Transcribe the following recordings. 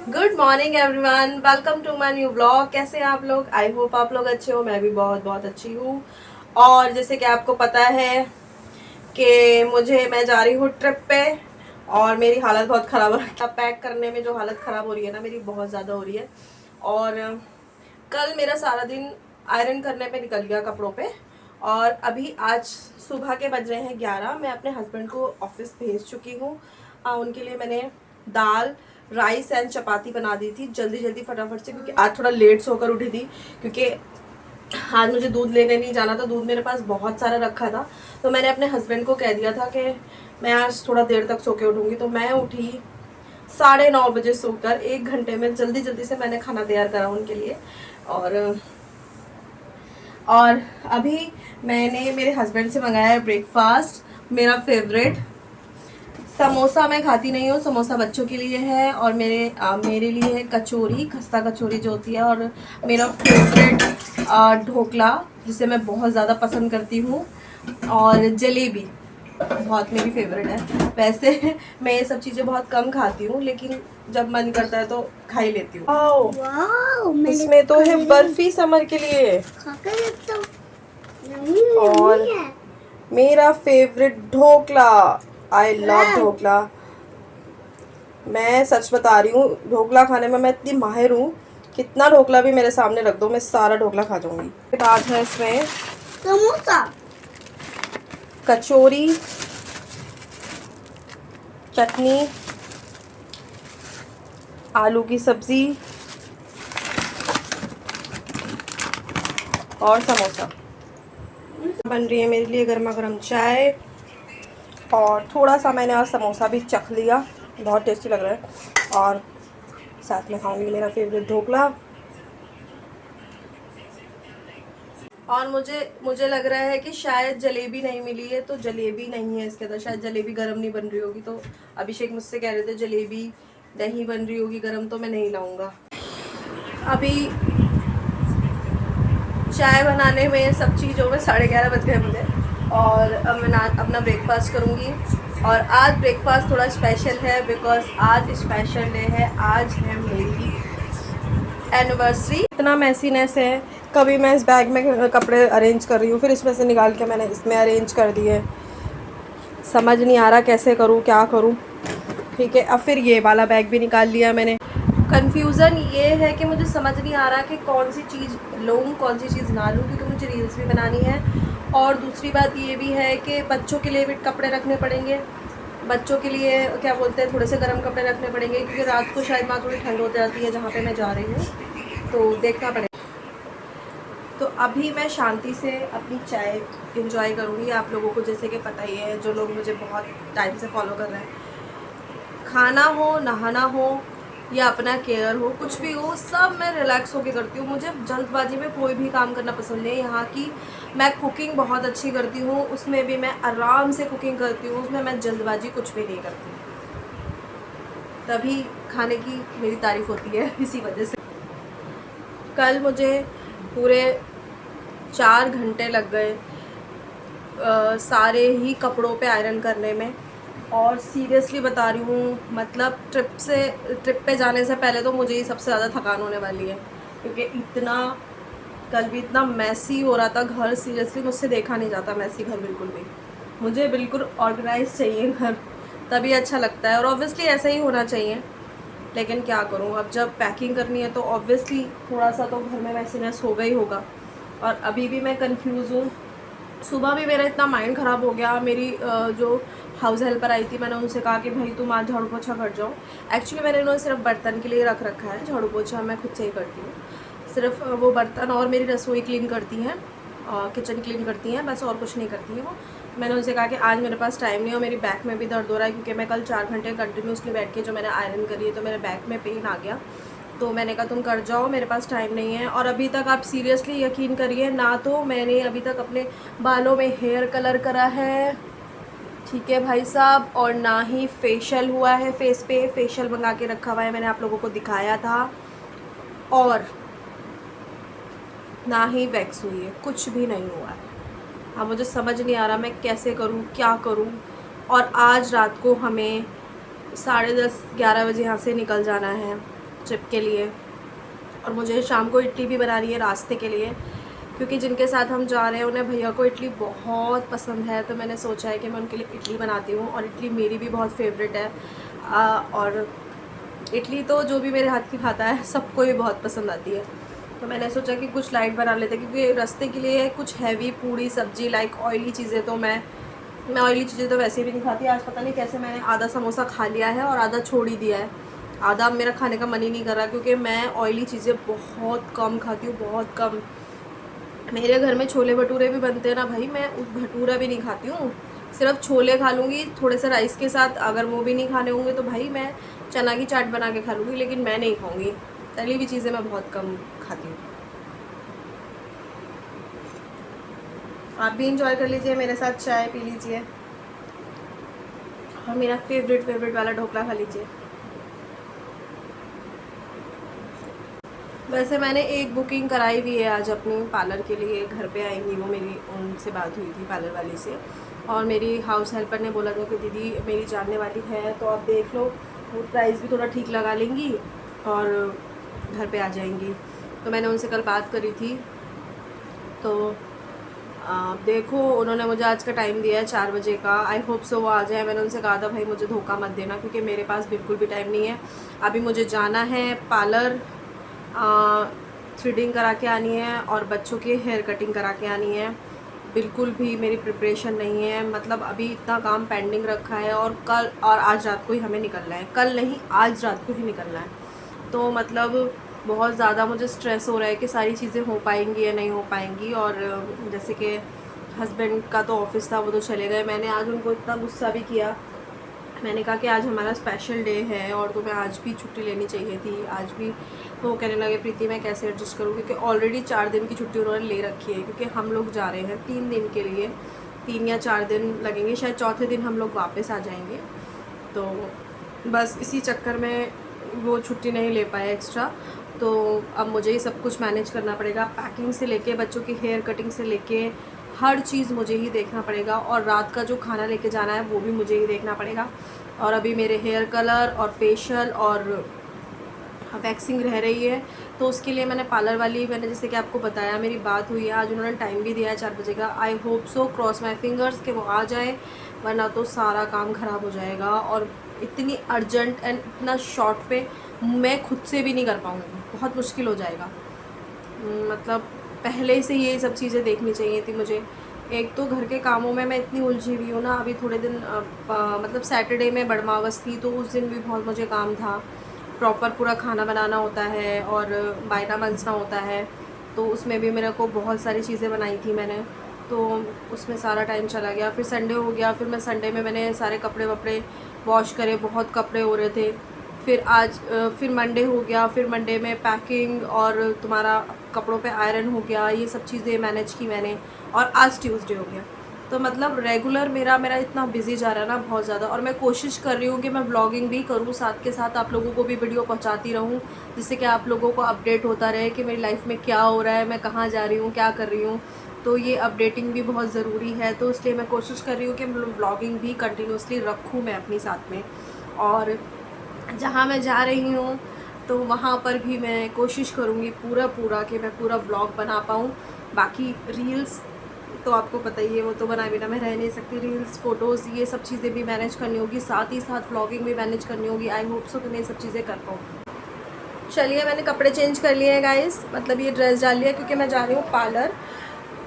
Good morning everyone, welcome to my new blog. कैसे हैं आप लोग? आई होप आप लोग अच्छे हो। मैं भी बहुत बहुत अच्छी हूँ। और जैसे कि आपको पता है कि मैं जा रही हूँ ट्रिप पे और मेरी हालत बहुत ख़राब हो रही है। पैक करने में जो हालत ख़राब हो रही है ना, मेरी बहुत ज़्यादा हो रही है। और कल मेरा सारा दिन आयरन करने पे निकल गया कपड़ों पे। और अभी आज सुबह के बज रहे हैं 11। मैं अपने हस्बैंड को ऑफिस भेज चुकी हूँ। उनके लिए मैंने दाल, राइस एंड चपाती बना दी थी जल्दी जल्दी फटाफट से, क्योंकि आज थोड़ा लेट से होकर उठी थी। क्योंकि आज मुझे दूध लेने नहीं जाना था, दूध मेरे पास बहुत सारा रखा था। तो मैंने अपने हस्बैंड को कह दिया था कि मैं आज थोड़ा देर तक सो के उठूँगी। तो मैं उठी 9:30 बजे सोकर 1 घंटे में जल्दी जल्दी से मैंने खाना तैयार करा उनके लिए। और और अभी मैंने मेरे हस्बैंड से मंगाया है ब्रेकफास्ट, मेरा फेवरेट समोसा। मैं खाती नहीं हूँ, समोसा बच्चों के लिए है और मेरे लिए है कचौरी, खस्ता कचौरी जो होती है। और मेरा फेवरेट ढोकला, जिसे मैं बहुत ज़्यादा पसंद करती हूँ। और जलेबी बहुत मेरी फेवरेट है। वैसे मैं ये सब चीज़ें बहुत कम खाती हूँ, लेकिन जब मन करता है तो खा ही लेती हूँ। इसमें तो है बर्फी समर के लिए। और मेरा favourite dhokla, I love dhokla. मैं सच बता रही हूँ, ढोकला खाने में मैं इतनी माहिर हूँ। कितना ढोकला भी मेरे सामने रख दो, मैं सारा ढोकला खा जाऊंगी। बाद है इसमें समोसा, कचौरी, चटनी, आलू की सब्जी और समोसा। बन रही है मेरे लिए गर्मा गर्म चाय। और थोड़ा सा मैंने आज समोसा भी चख लिया, बहुत टेस्टी लग रहा है। और साथ में खाऊंगी मेरा फेवरेट ढोकला। और मुझे लग रहा है कि शायद जलेबी नहीं मिली है, तो जलेबी नहीं है इसके अंदर, शायद जलेबी गर्म नहीं बन रही होगी। तो अभिषेक मुझसे कह रहे थे जलेबी नहीं बन रही होगी गर्म, तो मैं नहीं लाऊंगा। अभी चाय बनाने में, सब चीज़ों में 11:30 बज गए मुझे। और अब मैं अपना ब्रेकफास्ट करूँगी। और आज ब्रेकफास्ट थोड़ा स्पेशल है, बिकॉज आज स्पेशल डे है। आज है मेरी एनिवर्सरी। इतना मैसीनेस है, कभी मैं इस बैग में कपड़े अरेंज कर रही हूँ, फिर इसमें से निकाल के मैंने इसमें अरेंज कर दिए। समझ नहीं आ रहा कैसे करूँ, क्या करूँ। ठीक है, अब फिर ये वाला बैग भी निकाल लिया मैंने। कन्फ्यूज़न ये है कि मुझे समझ नहीं आ रहा कि कौन सी चीज़ लूँ कौन सी चीज़ ना लूँ, क्योंकि मुझे रील्स भी बनानी है। और दूसरी बात ये भी है कि बच्चों के लिए भी कपड़े रखने पड़ेंगे। बच्चों के लिए क्या बोलते हैं, थोड़े से गर्म कपड़े रखने पड़ेंगे, क्योंकि रात को शायद वहाँ थोड़ी ठंड हो जाती है जहाँ पे मैं जा रही हूँ, तो देखना पड़ेगा। तो अभी मैं शांति से अपनी चाय इंजॉय करूँगी। आप लोगों को जैसे कि पता ही है, जो लोग मुझे बहुत टाइम से फॉलो कर रहे हैं, खाना हो, नहाना हो या अपना केयर हो, कुछ भी हो, सब मैं रिलैक्स होकर करती हूँ। मुझे जल्दबाजी में कोई भी काम करना पसंद नहीं है। यहाँ की मैं कुकिंग बहुत अच्छी करती हूँ, उसमें भी मैं आराम से कुकिंग करती हूँ, उसमें मैं जल्दबाजी कुछ भी नहीं करती। तभी खाने की मेरी तारीफ़ होती है, इसी वजह से। कल मुझे पूरे 4 घंटे लग गए सारे ही कपड़ों पे आयरन करने में। और सीरियसली बता रही हूँ, मतलब ट्रिप पे जाने से पहले तो मुझे ही सबसे ज़्यादा थकान होने वाली है, क्योंकि इतना कल भी इतना मैसी हो रहा था घर। सीरियसली मुझसे देखा नहीं जाता मैसी घर बिल्कुल भी। मुझे बिल्कुल ऑर्गेनाइज चाहिए घर, तभी अच्छा लगता है। और ऑब्वियसली ऐसा ही होना चाहिए, लेकिन क्या करूँ, अब जब पैकिंग करनी है तो ऑब्वियसली थोड़ा सा तो घर में मैसीनेस होगा ही होगा। और अभी भी मैं कंफ्यूज हूँ। सुबह भी मेरा इतना माइंड ख़राब हो गया। मेरी जो हाउस हेल्पर आई थी, मैंने उनसे कहा कि भाई तुम आज झाड़ू पोछा कर जाओ। एक्चुअली मैंने उन्हें सिर्फ बर्तन के लिए रख रखा है, झाड़ू पोछा मैं खुद से ही करती हूँ। सिर्फ वो बर्तन और मेरी रसोई क्लीन करती हैं, किचन क्लीन करती हैं, बस और कुछ नहीं करती हैं वो। मैंने उनसे कहा कि आज मेरे पास टाइम नहीं है और मेरी बैक में भी दर्द हो रहा है, क्योंकि मैं कल 4 घंटे कंटिन्यूसली बैठ के जो मैंने आयरन करी है, तो मेरे बैक में पेन आ गया। तो मैंने कहा तुम कर जाओ, मेरे पास टाइम नहीं है। और अभी तक आप सीरियसली यकीन करिए, ना तो मैंने अभी तक अपने बालों में हेयर कलर करा है, ठीक है भाई साहब, और ना ही फेशियल हुआ है। फेस पे फेशियल मंगा के रखा हुआ है, मैंने आप लोगों को दिखाया था। और ना ही वैक्स हुई है, कुछ भी नहीं हुआ है। अब मुझे समझ नहीं आ रहा मैं कैसे करूं, क्या करूं। और आज रात को हमें 10:30 11 बजे यहाँ से निकल जाना है। ट्रिप के लिए। और मुझे शाम को इडली भी बनानी है रास्ते के लिए, क्योंकि जिनके साथ हम जा रहे हैं उन्हें भैया को इडली बहुत पसंद है। तो मैंने सोचा है कि मैं उनके लिए इडली बनाती हूँ, और इडली मेरी भी बहुत फेवरेट है। और इडली तो जो भी मेरे हाथ की खाता है सबको ही बहुत पसंद आती है। तो मैंने सोचा कि कुछ लाइट बना लेते, क्योंकि रास्ते के लिए कुछ हैवी पूड़ी सब्जी लाइक ऑयली चीज़ें तो मैं ऑयली चीज़ें तो वैसे भी नहीं खाती। आज पता नहीं कैसे मैंने आधा समोसा खा लिया है और आधा छोड़ ही दिया है। आधा मेरा खाने का मन ही नहीं कर रहा, क्योंकि मैं ऑयली चीज़ें बहुत कम खाती हूँ, बहुत कम। मेरे घर में छोले भटूरे भी बनते हैं ना भाई, मैं भटूरा भी नहीं खाती हूँ, सिर्फ छोले खा लूँगी थोड़े से राइस के साथ। अगर वो भी नहीं खाने होंगे तो भाई मैं चना की चाट बना के खा लूँगी, लेकिन मैं नहीं खाऊँगी। तली हुई चीज़ें मैं बहुत कम खाती हूँ। आप भी इंजॉय कर लीजिए मेरे साथ, चाय पी लीजिए और मेरा फेवरेट वाला ढोकला खा लीजिए। वैसे मैंने एक बुकिंग कराई भी है आज अपनी पार्लर के लिए, घर पे आएंगी वो, मेरी उनसे बात हुई थी पार्लर वाली से। और मेरी हाउस हेल्पर ने बोला था कि दीदी मेरी जानने वाली है, तो आप देख लो, वो प्राइस भी थोड़ा ठीक लगा लेंगी और घर पे आ जाएंगी। तो मैंने उनसे कल बात करी थी, तो देखो उन्होंने मुझे आज का टाइम दिया है 4 बजे का। आई होप सो वो आ जाए। मैंने उनसे कहा था भाई मुझे धोखा मत देना, क्योंकि मेरे पास बिल्कुल भी टाइम नहीं है। अभी मुझे जाना है पार्लर, थ्रेडिंग करा के आनी है और बच्चों की हेयर कटिंग करा के आनी है। बिल्कुल भी मेरी प्रिपरेशन नहीं है, मतलब अभी इतना काम पेंडिंग रखा है, और कल और आज रात को ही हमें निकलना है। कल नहीं, आज रात को ही निकलना है। तो मतलब बहुत ज़्यादा मुझे स्ट्रेस हो रहा है कि सारी चीज़ें हो पाएंगी या नहीं हो पाएंगी। और जैसे कि हस्बैंड का तो ऑफिस था, वो तो चले गए। मैंने आज उनको इतना गुस्सा भी किया, मैंने कहा कि आज हमारा स्पेशल डे है और तुम्हें आज भी छुट्टी लेनी चाहिए थी, आज भी। तो वो कहने लगे प्रीति मैं कैसे एडजस्ट करूँ, क्योंकि ऑलरेडी 4 दिन की छुट्टी उन्होंने ले रखी है, क्योंकि हम लोग जा रहे हैं 3 दिन के लिए। 3 या 4 दिन लगेंगे, शायद चौथे दिन हम लोग वापस आ जाएंगे। तो बस इसी चक्कर में वो छुट्टी नहीं ले पाए एक्स्ट्रा। तो अब मुझे ही सब कुछ मैनेज करना पड़ेगा, पैकिंग से लेके बच्चों की हेयर कटिंग से लेके हर चीज़ मुझे ही देखना पड़ेगा। और रात का जो खाना लेके जाना है वो भी मुझे ही देखना पड़ेगा। और अभी मेरे हेयर कलर और फेशियल और वैक्सिंग रह रही है, तो उसके लिए मैंने पार्लर वाली, मैंने जैसे कि आपको बताया मेरी बात हुई है आज, उन्होंने टाइम भी दिया है 4 बजे का। I hope so, cross my fingers कि वो आ जाए, वरना तो सारा काम ख़राब हो जाएगा। और इतनी अर्जेंट एंड इतना शॉर्ट पे मैं खुद से भी नहीं कर पाऊँगी, बहुत मुश्किल हो जाएगा। मतलब पहले से ये सब चीज़ें देखनी चाहिए थी मुझे। एक तो घर के कामों में मैं इतनी उलझी हुई हूँ ना, अभी थोड़े दिन मतलब सैटरडे में बड़मावस थी, तो उस दिन भी बहुत मुझे काम था। प्रॉपर पूरा खाना बनाना होता है और बायना मंजना होता है, तो उसमें भी मेरे को बहुत सारी चीज़ें बनाई थी मैंने, तो उसमें सारा टाइम चला गया। फिर संडे हो गया, फिर मैं संडे में मैंने सारे कपड़े वपड़े वॉश करे, बहुत कपड़े हो रहे थे। फिर आज फिर मंडे हो गया, फिर मंडे में पैकिंग और तुम्हारा कपड़ों पे आयरन हो गया, ये सब चीज़ें मैनेज की मैंने। और आज ट्यूसडे हो गया, तो मतलब रेगुलर मेरा इतना बिजी जा रहा है ना, बहुत ज़्यादा। और मैं कोशिश कर रही हूँ कि मैं व्लॉगिंग भी करूँ, साथ के साथ आप लोगों को भी वीडियो पहुँचाती रहूँ, जिससे कि आप लोगों को अपडेट होता रहे कि मेरी लाइफ में क्या हो रहा है, मैं कहाँ जा रही हूँ, क्या कर रही हूँ। तो ये अपडेटिंग भी बहुत ज़रूरी है, तो इसलिए मैं कोशिश कर रही हूँ कि व्लॉगिंग भी कंटिन्यूसली रखूँ मैं अपनी साथ में। और जहाँ मैं जा रही हूँ तो वहाँ पर भी मैं कोशिश करूँगी पूरा कि मैं पूरा ब्लॉग बना पाऊँ। बाकी रील्स तो आपको पता ही है, वो तो बनाए बिना मैं रह नहीं सकती। रील्स, फ़ोटोज़, ये सब चीज़ें भी मैनेज करनी होगी, साथ ही साथ व्लॉगिंग भी मैनेज करनी होगी। आई होप सो कि मैं ये सब चीज़ें कर पाऊँ। चलिए मैंने कपड़े चेंज कर लिए हैं गाइस, मतलब ये ड्रेस डाल लिया, क्योंकि मैं जा रही हूँ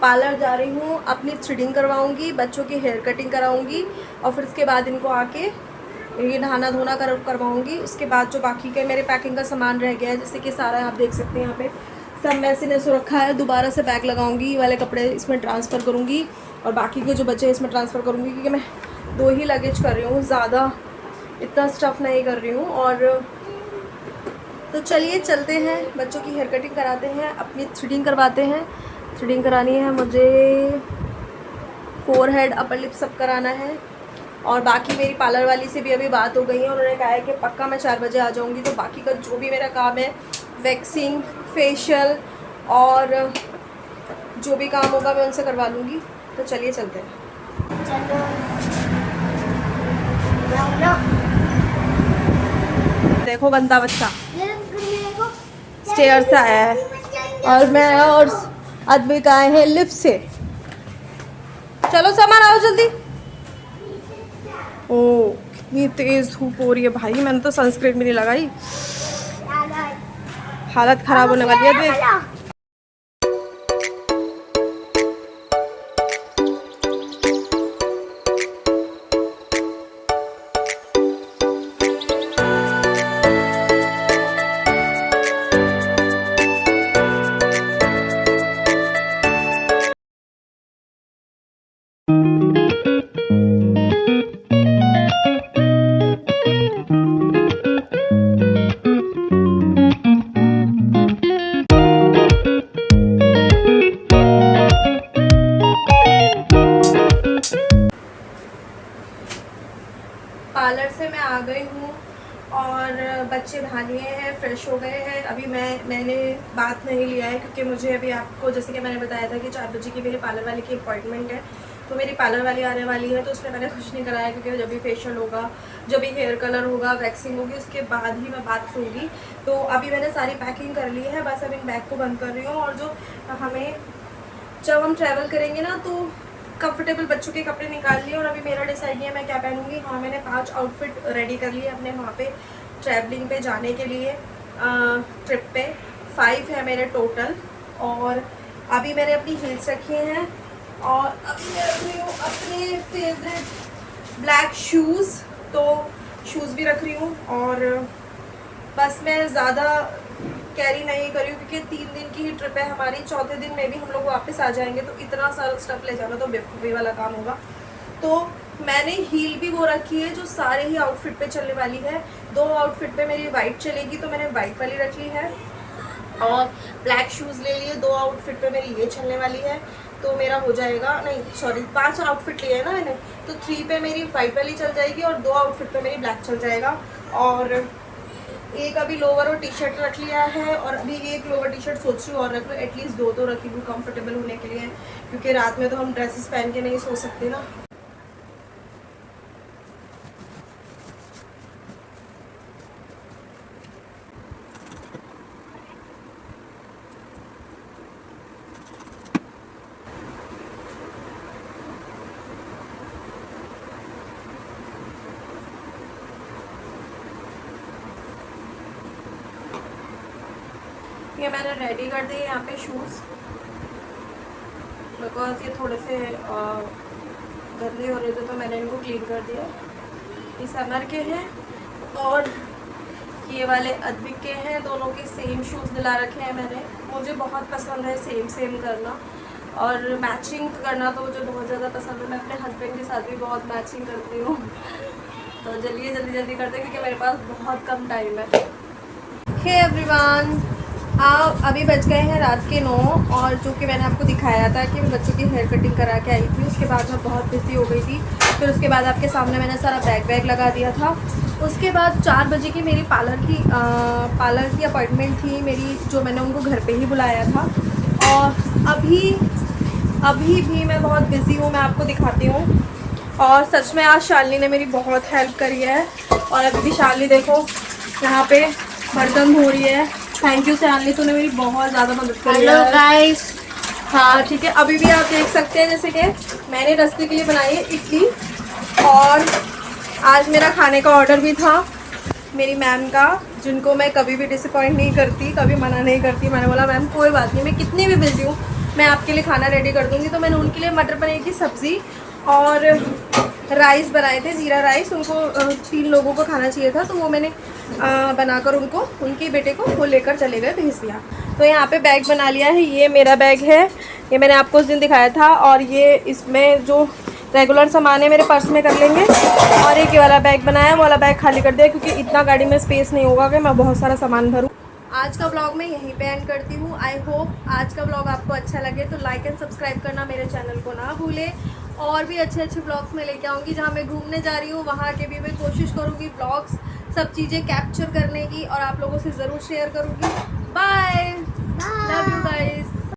पार्लर जा रही हूँ, अपनी थ्रेडिंग करवाऊँगी, बच्चों की हेयर कटिंग कराऊँगी, और फिर उसके बाद इनको आके ये नहाना धोना करवाऊँगी। उसके बाद जो बाकी के मेरे पैकिंग का सामान रह गया है, जैसे कि सारा आप देख सकते हैं यहाँ पे सब मैसीनेस हो रखा है, दोबारा से बैग लगाऊंगी, ये वाले कपड़े इसमें ट्रांसफ़र करूँगी और बाकी के जो बचे हैं इसमें ट्रांसफ़र करूँगी, क्योंकि मैं 2 ही लगेज कर रही हूँ, ज़्यादा इतना स्टफ़ नहीं कर रही हूँ। और तो चलिए चलते हैं, बच्चों की हेयर कटिंग कराते हैं, अपनी थ्रेडिंग करवाते हैं। थ्रेडिंग करानी है मुझे, फोरहेड, अपर लिप सब कराना है। और बाकी मेरी पार्लर वाली से भी अभी बात हो गई है, उन्होंने कहा है कि पक्का मैं 4 बजे आ जाऊँगी। तो बाकी का जो भी मेरा काम है, वैक्सिंग, फेशियल और जो भी काम होगा मैं उनसे करवा लूँगी। तो चलिए चलते हैं। देखो गंदा बच्चा, स्टेयर से आया है और मैं और आदमी का आए हैं लिफ्ट से। चलो सामान आओ जल्दी। ओ कितनी तेज धूप हो रही है भाई, मैंने तो सनस्क्रीन भी नहीं लगाई, हालत खराब होने वाली है देख। पार्लर से मैं आ गई हूँ और बच्चे नहा लिए हैं, फ्रेश हो गए हैं। अभी मैंने बात नहीं लिया है क्योंकि मुझे अभी आपको जैसे कि मैंने बताया था कि 4 बजे की मेरी पार्लर वाले की अपॉइंटमेंट है, तो मेरी पार्लर वाली आने वाली है, तो उसमें मैंने कुछ नहीं कराया क्योंकि जब भी फेशियल होगा, जब भी हेयर कलर होगा, वैक्सिंग होगी, उसके बाद ही मैं बात लूँगी। तो अभी मैंने सारी पैकिंग कर ली है, बस अब इन बैग को बंद कर रही हूँ। और जो हमें जब हम ट्रैवल करेंगे ना तो कंफर्टेबल बच्चों के कपड़े निकाल लिए। और अभी मेरा डिसाइड नहीं है मैं क्या पहनूंगी। हाँ मैंने 5 आउटफिट रेडी कर लिए अपने वहाँ पे ट्रैवलिंग पे जाने के लिए, ट्रिप पे 5 है मेरे टोटल। और अभी मैंने अपनी हील्स रखी हैं और अभी मैं रख रही हूँ अपने फेवरेट ब्लैक शूज़, तो शूज़ भी रख रही हूँ। और बस मैं ज़्यादा कैरी नहीं करी क्योंकि 3 दिन की ही ट्रिप है हमारी, 4थे दिन में भी हम लोग वापस आ जाएंगे, तो इतना सारा स्टफ ले जाना तो बेवकूफ़ी वाला काम होगा। तो मैंने हील भी वो रखी है जो सारे ही आउटफिट पे चलने वाली है। 2 आउटफिट पे मेरी वाइट चलेगी तो मैंने वाइट वाली रख ली है, और ब्लैक शूज़ ले लिए। 2 आउटफिट पे मेरी ये चलने वाली है, तो मेरा हो जाएगा, नहीं सॉरी 5 आउटफिट लिए है ना मैंने, तो 3 पे मेरी वाइट वाली चल जाएगी और 2 आउटफिट पे मेरी ब्लैक चल जाएगा। और एक अभी लोअर और टी शर्ट रख लिया है, और अभी एक लोअर टी शर्ट सोच रही हूँ और रख लो, एटलीस्ट 2 तो रखी हूँ कंफर्टेबल होने के लिए, क्योंकि रात में तो हम ड्रेसेस पहन के नहीं सो सकते ना। ये मैंने रेडी कर दिए यहाँ पे शूज़, बिकॉज ये थोड़े से गंदे हो रहे थे तो मैंने इनको क्लीन कर दिया। ये समर के हैं और ये वाले अद्विक के हैं, दोनों के सेम शूज़ दिला रखे हैं मैंने। मुझे बहुत पसंद है सेम करना और मैचिंग करना, तो मुझे बहुत ज़्यादा पसंद है। मैं अपने हस्बैंड के साथ भी बहुत मैचिंग करती हूँ, तो जल्दी करते हैं क्योंकि मेरे पास बहुत कम टाइम है। हे एवरीवन, अभी बज गए हैं रात के 9, और जो कि मैंने आपको दिखाया था कि मैं बच्चों की हेयर कटिंग करा के आई थी, उसके बाद मैं बहुत बिजी हो गई थी। फिर उसके बाद आपके सामने मैंने सारा बैग लगा दिया था। उसके बाद 4 बजे की मेरी पार्लर की अपॉइंटमेंट थी मेरी, जो मैंने उनको घर पे ही बुलाया था। और अभी भी मैं बहुत बिज़ी हूँ, मैं आपको दिखाती हूँ। और सच में आज शालिनी ने मेरी बहुत हेल्प करी है, और अभी भी शालिनी देखो यहाँ पे बर्तन धो रही है। थैंक यू शालिनी, तूने मेरी बहुत ज़्यादा मदद करी है। Hello guys. हाँ ठीक है, अभी भी आप देख सकते हैं जैसे कि मैंने रास्ते के लिए बनाई है इडली, और आज मेरा खाने का ऑर्डर भी था मेरी मैम का, जिनको मैं कभी भी डिसअपॉइंट नहीं करती, कभी मना नहीं करती। मैंने बोला मैम कोई बात नहीं, मैं कितनी भी बिजी हूँ मैं आपके लिए खाना रेडी कर दूँगी। तो मैंने उनके लिए मटर पनीर की सब्ज़ी और राइस बनाए थे, ज़ीरा राइस। उनको 3 लोगों को खाना चाहिए था, तो वो मैंने बनाकर उनको, उनके बेटे को वो लेकर चले गए, भेज दिया। तो यहाँ पे बैग बना लिया है, ये मेरा बैग है, ये मैंने आपको उस दिन दिखाया था। और ये इसमें जो रेगुलर सामान है मेरे पर्स में कर लेंगे। और एक ये वाला बैग बनाया, वाला बैग खाली कर दिया क्योंकि इतना गाड़ी में स्पेस नहीं होगा कि मैं बहुत सारा सामान भरूँ। आज का ब्लॉग मैं यहीं पे एंड करती हूँ। आई होप आज का ब्लॉग आपको अच्छा लगे, तो लाइक एंड सब्सक्राइब करना मेरे चैनल को ना भूलें। और भी अच्छे ब्लॉग्स में लेके आऊँगी, जहाँ मैं घूमने जा रही हूँ वहाँ के भी मैं कोशिश करूँगी ब्लॉग्स सब चीज़ें कैप्चर करने की, और आप लोगों से ज़रूर शेयर करूँगी। Bye, love you guys.